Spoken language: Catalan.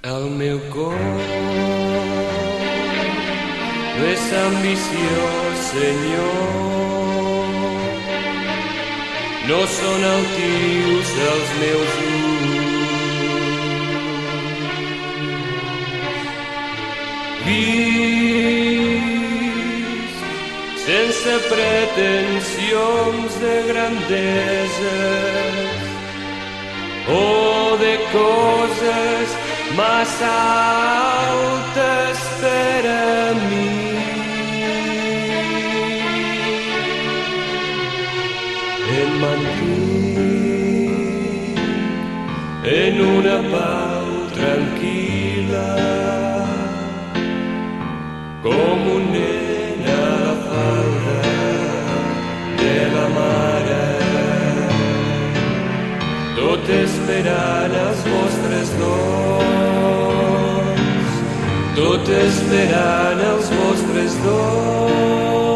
El meu cor no és ambiciós, Senyor. No són altius els meus ulls. Visc sense pretensions de grandeses o de coses massa altes per a mi. Em mantinc en una pau tranquil·la, com un nen a la falda de la mare, tot esperant els vostres dons, tot esperant els vostres dons.